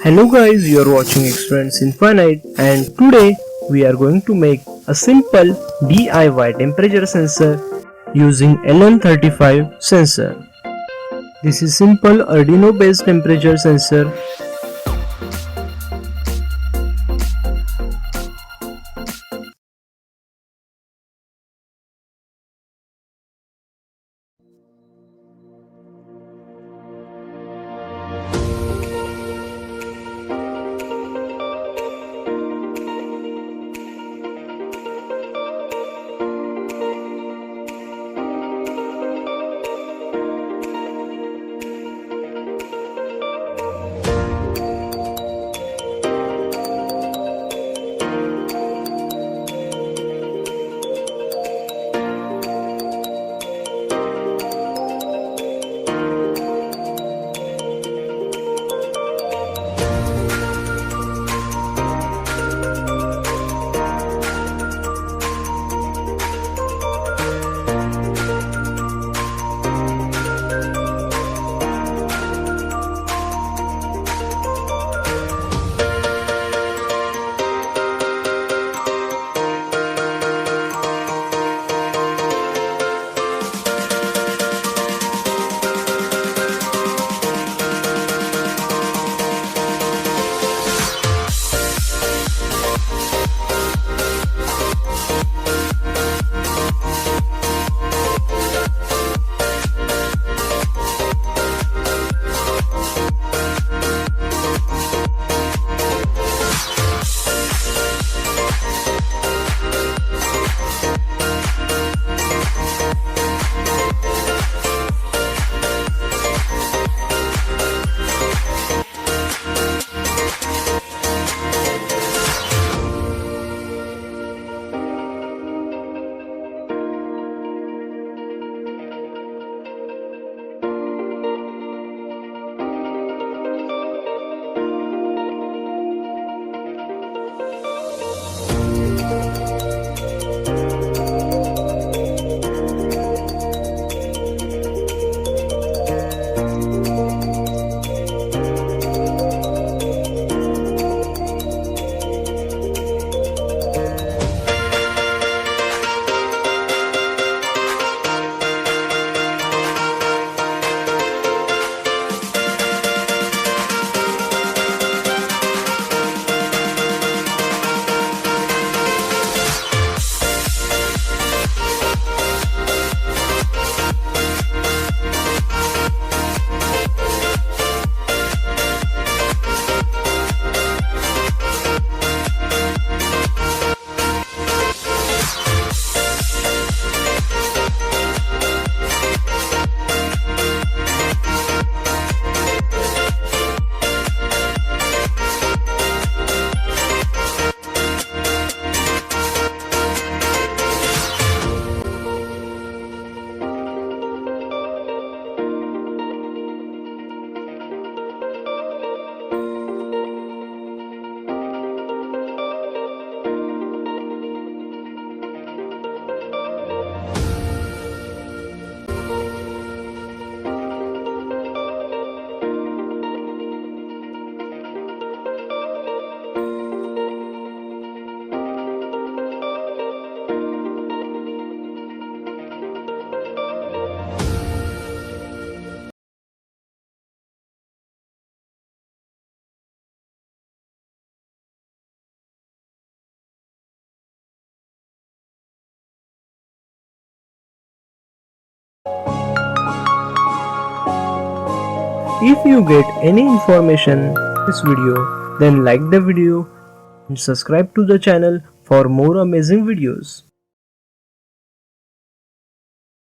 Hello guys, you are watching Experience Infinite and today we are going to make a simple DIY temperature sensor using LM35 sensor. This is simple Arduino based temperature sensor. If you get any information in this video, then like the video and subscribe to the channel for more amazing videos.